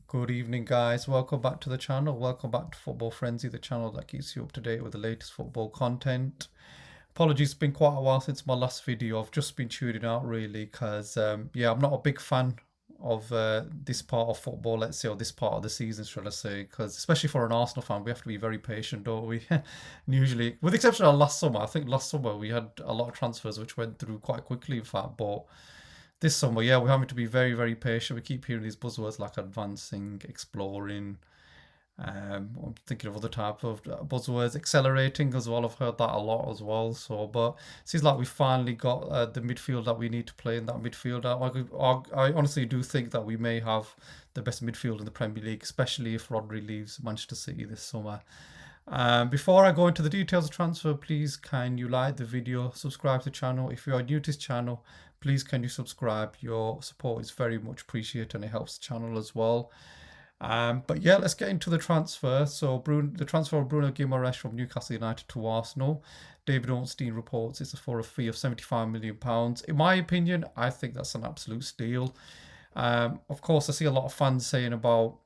Good evening, guys. Welcome back to the channel. Welcome back to Football Frenzy, the channel that keeps you up to date with the latest football content. Apologies, it's been quite a while since my last video. I've just been tuning out really because, yeah, I'm not a big fan of this part of football, let's say, or this part of the season, should I say, because especially for an Arsenal fan, we have to be very patient, don't we? And usually, with the exception of last summer, I think last summer we had a lot of transfers which went through quite quickly, in fact, but this summer, yeah, we're having to be very, very patient. We keep hearing these buzzwords like advancing, exploring. I'm thinking of other type of buzzwords, accelerating as well. I've heard that a lot as well. So, but it seems like we finally got the midfield that we need to play in that midfield. I honestly do think that we may have the best midfield in the Premier League, especially if Rodri leaves Manchester City this summer. Before I go into the details of transfer, please can you like the video, subscribe to the channel. If you are new to this channel, please can you subscribe. Your support is very much appreciated and it helps the channel as well. But yeah, let's get into the transfer. So the transfer of Bruno Guimaraes from Newcastle United to Arsenal. David Ornstein reports it's for a fee of £75 million. In my opinion, I think that's an absolute steal. Of course, I see a lot of fans saying about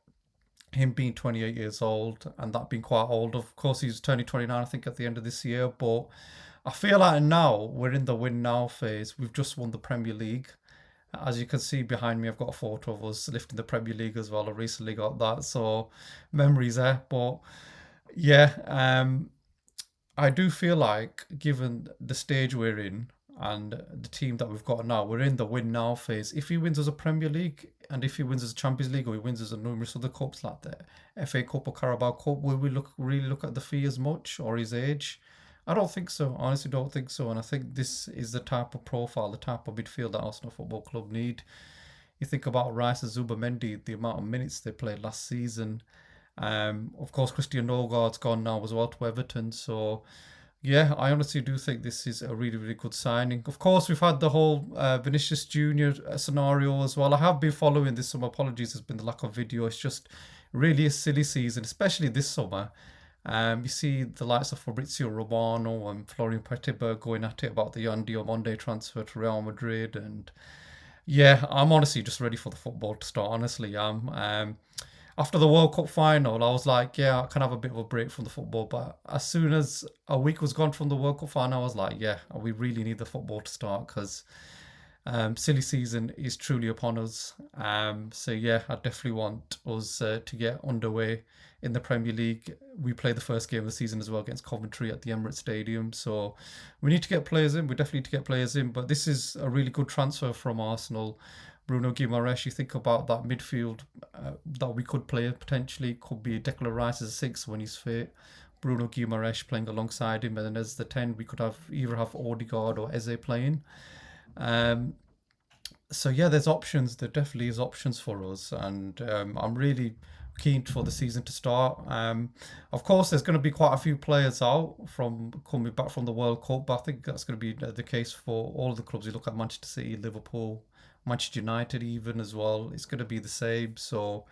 him being 28 years old and that being quite old. Of course, he's turning 29, I think, at the end of this year. But I feel like now we're in the win now phase. We've just won the Premier League. As you can see behind me, I've got a photo of us lifting the Premier League as well. I recently got that, so memories there. But yeah, I do feel like, given the stage we're in and the team that we've got now, we're in the win now phase. If he wins as a Premier League and if he wins as a Champions League or he wins as a numerous other cups like the FA Cup or Carabao Cup, will we really look at the fee as much or his age? I don't think so. Honestly, don't think so. And I think this is the type of profile, the type of midfield that Arsenal Football Club need. You think about Rice and Zubamendi, the amount of minutes they played last season. Of course, Christian Nogard's gone now as well to Everton. So yeah, I honestly do think this is a really, really good signing. Of course, we've had the whole Vinicius Junior scenario as well. I have been following this. Some apologies, has been the lack of video. It's just really a silly season, especially this summer. You see the likes of Fabrizio Romano and Florian Petitberg going at it about the Yandi Monday transfer to Real Madrid, and yeah, I'm honestly just ready for the football to start. Honestly, after the World Cup final, I was like, yeah, I can have a bit of a break from the football. But as soon as a week was gone from the World Cup final, I was like, yeah, we really need the football to start because silly season is truly upon us. So yeah, I definitely want us to get underway in the Premier League. We play the first game of the season as well against Coventry at the Emirates Stadium. So we need to get players in. We definitely need to get players in. But this is a really good transfer from Arsenal. Bruno Guimaraes, you think about that midfield that we could play potentially. Could be Declan Rice as a six when he's fit. Bruno Guimaraes playing alongside him, and then as the 10, we could have either have Odegaard or Eze playing. Um, so yeah, there's options. There definitely is options for us, and I'm really keen for the season to start. Of course, there's going to be quite a few players out from coming back from the World Cup, but I think that's going to be the case for all of the clubs. You look at Manchester City, Liverpool, Manchester United, even as well. It's going to be the same. So,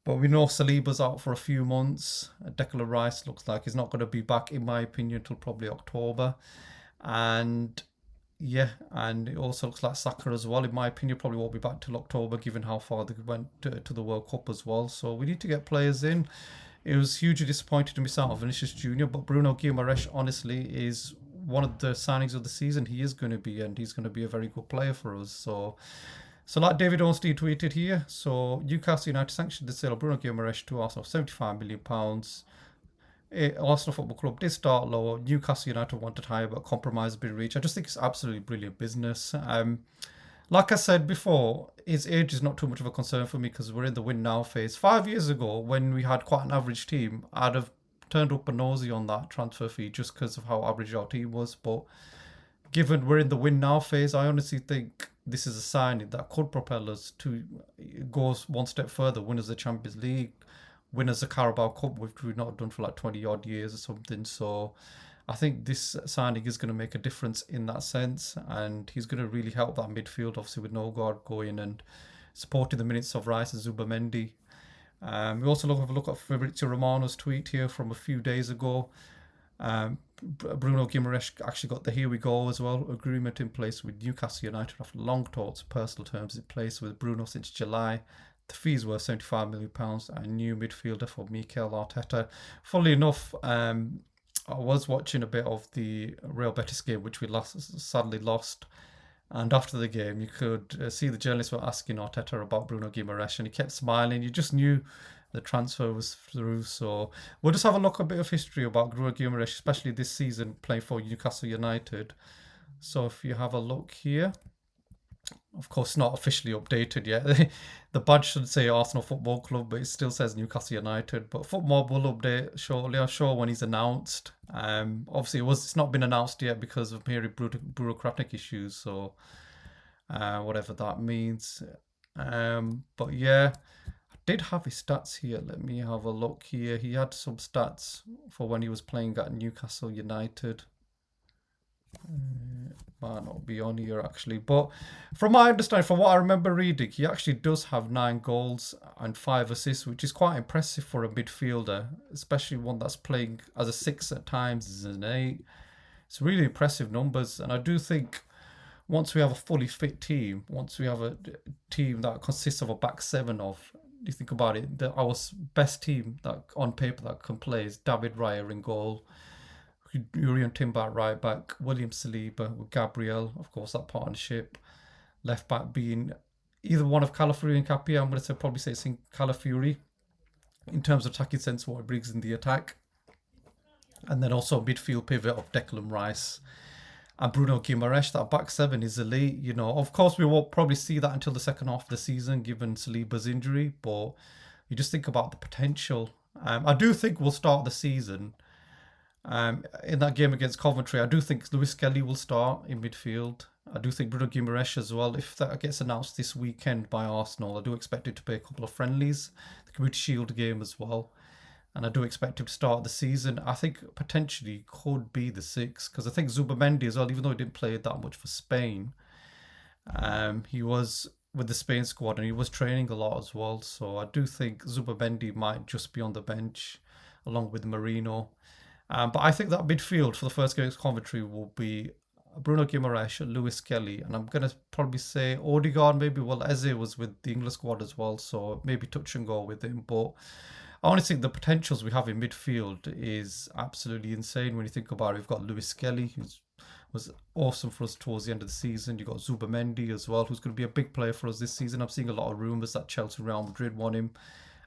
but we know Saliba's out for a few months. Declan Rice looks like he's not going to be back, in my opinion, until probably October, and yeah, and it also looks like Saka as well. In my opinion, probably won't be back till October, given how far they went to the World Cup as well. So we need to get players in. It was hugely disappointed to miss out on Vinicius Junior, but Bruno Guimaraes honestly is one of the signings of the season. He is going to be, and he's going to be a very good player for us. So like David Ornstein tweeted here, so Newcastle United sanctioned the sale of Bruno Guimaraes to Arsenal, £75 million. Arsenal Football Club did start low. Newcastle United wanted higher, but compromise has been reached. I just think it's absolutely brilliant business. Like I said before, his age is not too much of a concern for me because we're in the win now phase. 5 years ago, when we had quite an average team, I'd have turned up a nosy on that transfer fee just because of how average our team was. But given we're in the win now phase, I honestly think this is a signing that could propel us to go one step further, win as the Champions League, win as a Carabao Cup, which we've not done for like 20 odd years or something. So I think this signing is going to make a difference in that sense, and he's going to really help that midfield, obviously, with Nogard going and supporting the minutes of Rice and Zubamendi. We also have a look at Fabrizio Romano's tweet here from a few days ago. Bruno Guimaraes actually got the here we go as well agreement in place with Newcastle United after long talks, personal terms in place with Bruno since July The fees were £75 million. A new midfielder for Mikel Arteta. Funnily enough, I was watching a bit of the Real Betis game, which we sadly lost. And after the game, you could see the journalists were asking Arteta about Bruno Guimaraes, and he kept smiling. You just knew the transfer was through. So we'll just have a look at a bit of history about Bruno Guimaraes, especially this season playing for Newcastle United. So if you have a look here, of course, not officially updated yet. The badge should say Arsenal Football Club, but it still says Newcastle United. But Footmob will update shortly, I'm sure, when he's announced. Obviously, it's not been announced yet because of very bureaucratic issues. So whatever that means. But yeah, I did have his stats here. Let me have a look here. He had some stats for when he was playing at Newcastle United. Might not be on here actually, but from my understanding, from what I remember reading, he actually does have 9 goals and 5 assists, which is quite impressive for a midfielder, especially one that's playing as a 6 at times, as an 8. It's really impressive numbers, and I do think once we have a fully fit team, once we have a team that consists of a back 7 of, you think about it, our best team that on paper that can play is David Raya in goal, Urian Timber at right back, William Saliba with Gabriel, of course, that partnership. Left back being either one of Calafiori and Capia. I'm going to probably say it's in Calafiori in terms of attacking sense, what it brings in the attack. And then also midfield pivot of Declan Rice and Bruno Guimaraes. That back 7 is elite. You know, of course, we won't probably see that until the second half of the season, given Saliba's injury. But you just think about the potential. I do think we'll start the season. In that game against Coventry, I do think Lewis Kelly will start in midfield. I do think Bruno Guimaraes as well. If that gets announced this weekend by Arsenal, I do expect it to play a couple of friendlies, the Community Shield game as well. And I do expect him to start the season. I think potentially could be the 6, because I think Zubamendi as well, even though he didn't play that much for Spain, he was with the Spain squad and he was training a lot as well. So I do think Zubamendi might just be on the bench along with Marino. But I think that midfield for the first game against Coventry will be Bruno Guimaraes, Lewis Kelly, and I'm going to probably say Odegaard maybe. Well, Eze was with the English squad as well, so maybe touch and go with him. But I honestly think the potentials we have in midfield is absolutely insane when you think about it. We've got Lewis Kelly, who was awesome for us towards the end of the season. You've got Zubamendi as well, who's going to be a big player for us this season. I'm seeing a lot of rumours that Chelsea and Real Madrid want him.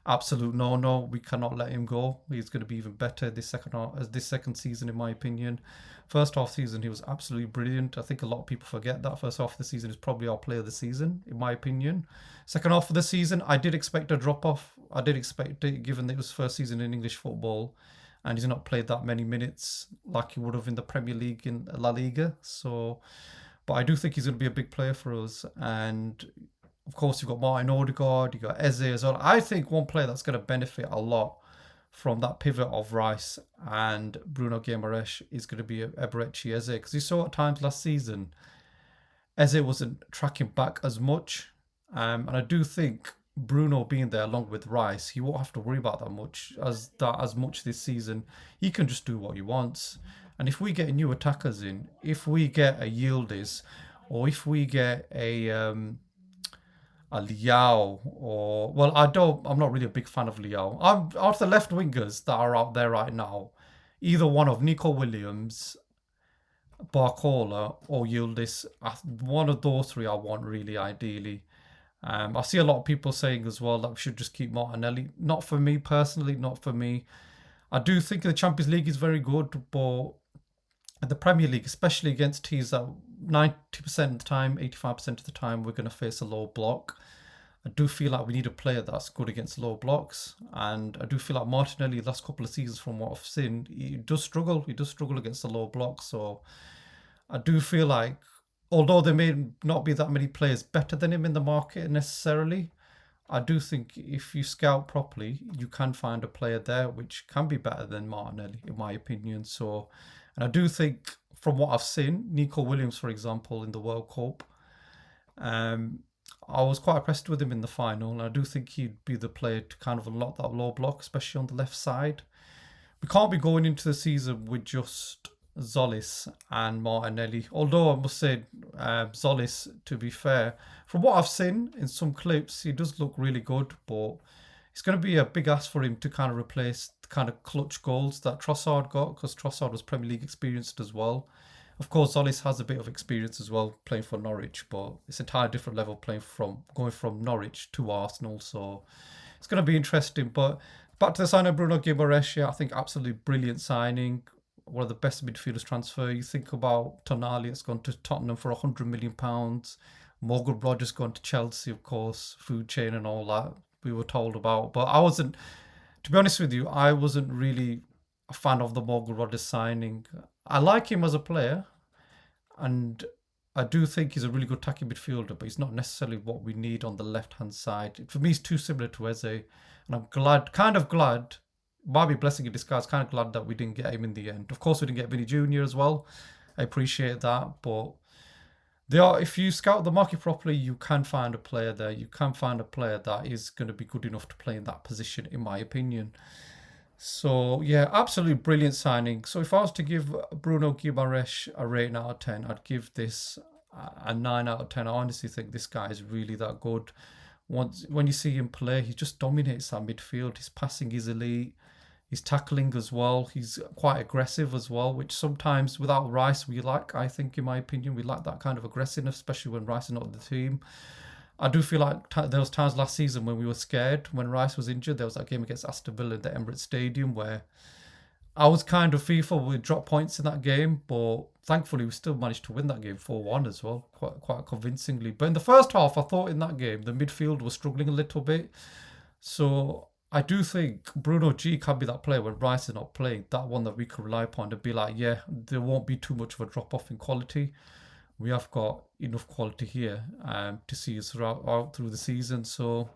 Absolute no. We cannot let him go. He's going to be even better this second season, in my opinion. First half season, he was absolutely brilliant. I think a lot of people forget that first half of the season is probably our player of the season, in my opinion. Second half of the season, I did expect a drop off. I did expect it, given that it was first season in English football, and he's not played that many minutes like he would have in the Premier League in La Liga. So, but I do think he's going to be a big player for us, and of course, you've got Martin Odegaard, you've got Eze as well. I think one player that's going to benefit a lot from that pivot of Rice and Bruno Guimaraes is going to be Eberechi Eze. Because you saw at times last season, Eze wasn't tracking back as much. And I do think Bruno being there along with Rice, he won't have to worry about as much this season. He can just do what he wants. And if we get new attackers in, if we get a Yildiz, or if we get a Liao, or well, I'm not really a big fan of Liao. Out of the left wingers that are out there right now, either one of Nico Williams, Barcola, or Yildiz, one of those 3 I want really ideally. I see a lot of people saying as well that we should just keep Martinelli. Not for me personally, not for me. I do think the Champions League is very good, but the Premier League, especially against teams that 90% of the time, 85% of the time, we're going to face a low block. I do feel like we need a player that's good against low blocks, and I do feel like Martinelli, the last couple of seasons from what I've seen, he does struggle. He does struggle against the low blocks. So I do feel like, although there may not be that many players better than him in the market necessarily, I do think if you scout properly, you can find a player there which can be better than Martinelli, in my opinion. So, and I do think from what I've seen, Nico Williams, for example, in the World Cup, I was quite impressed with him in the final, and I do think he'd be the player to kind of unlock that low block, especially on the left side. We can't be going into the season with just Zolis and Martinelli. Although I must say, Zolis, to be fair, from what I've seen in some clips, he does look really good, but it's going to be a big ask for him to kind of replace the kind of clutch goals that Trossard got, because Trossard was Premier League experienced as well. Of course, Zolis has a bit of experience as well playing for Norwich, but it's an entirely different level playing from going from Norwich to Arsenal. So it's going to be interesting. But back to the signing of Bruno Guimaraes, yeah, I think absolutely brilliant signing. One of the best midfielders transfer. You think about Tonali that's gone to Tottenham for £100 million. Morgan Rogers gone to Chelsea, of course, food chain and all that we were told about. But I wasn't, to be honest with you, I wasn't really a fan of the Morgan Rogers signing. I like him as a player, and I do think he's a really good attacking midfielder, but he's not necessarily what we need on the left hand side. For me, he's too similar to Eze, and I'm glad, kind of glad, might be a blessing in disguise, kind of glad that we didn't get him in the end. Of course, we didn't get Vinny Jr. as well. I appreciate that, but they are, if you scout the market properly, you can find a player there. You can find a player that is going to be good enough to play in that position, in my opinion. So yeah, absolutely brilliant signing. So if I was to give Bruno Guimaraes a rating out of 10, I'd give this a 9 out of 10. I honestly think this guy is really that good. Once when you see him play, he just dominates that midfield. His passing is elite. His tackling as well. He's quite aggressive as well, which sometimes without Rice we like. I think, in my opinion, we like that kind of aggressiveness, especially when Rice is not on the team. I do feel like there was times last season when we were scared when Rice was injured. There was that game against Aston Villa at the Emirates Stadium where I was kind of fearful we'd drop points in that game, but thankfully we still managed to win that game 4-1 as well, quite convincingly. But in the first half, I thought in that game the midfield was struggling a little bit. So I do think Bruno G can be that player when Rice is not playing, that one that we can rely upon to be like, yeah, there won't be too much of a drop off in quality. We have got enough quality here to see us out through the season. So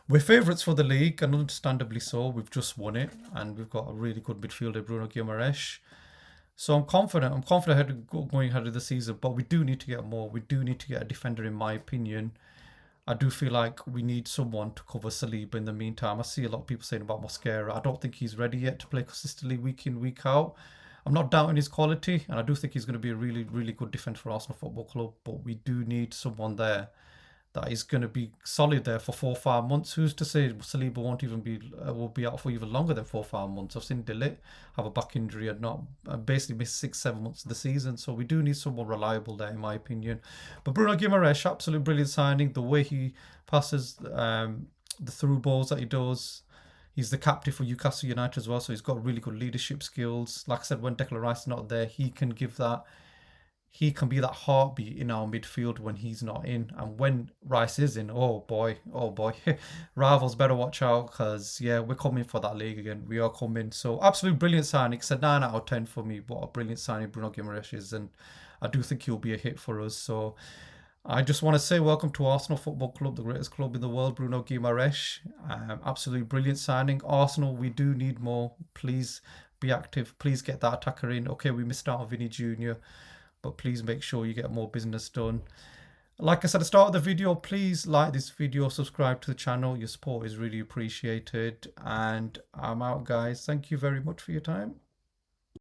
we're favourites for the league, and understandably so. We've just won it, and we've got a really good midfielder, Bruno Guimaraes. So I'm confident. I'm confident going ahead of the season, but we do need to get more. We do need to get a defender, in my opinion. I do feel like we need someone to cover Saliba in the meantime. I see a lot of people saying about Mosquera. I don't think he's ready yet to play consistently week in, week out. I'm not doubting his quality, and I do think he's going to be a really, really good defender for Arsenal Football Club. But we do need someone there that is going to be solid there for 4 or 5 months. Who's to say Saliba won't even be will be out for even longer than 4 or 5 months? I've seen Delit have a back injury and not basically miss 6 or 7 months of the season. So we do need someone reliable there, in my opinion. But Bruno Guimaraes, absolutely brilliant signing. The way he passes, the through balls that he does. He's the captain for Newcastle United as well, so he's got really good leadership skills. Like I said, when Declan Rice is not there, he can give that. He can be that heartbeat in our midfield when he's not in. And when Rice is in, oh boy, rivals better watch out, because yeah, we're coming for that league again. We are coming. So absolute brilliant signing. It's a 9 out of 10 for me. What a brilliant signing Bruno Guimaraes is, and I do think he'll be a hit for us. So I just want to say welcome to Arsenal Football Club, the greatest club in the world, Bruno Guimaraes. Absolutely brilliant signing. Arsenal, we do need more. Please be active. Please get that attacker in. Okay, we missed out on Vinny Jr., but please make sure you get more business done. Like I said at the start of the video, please like this video, subscribe to the channel. Your support is really appreciated. And I'm out, guys. Thank you very much for your time.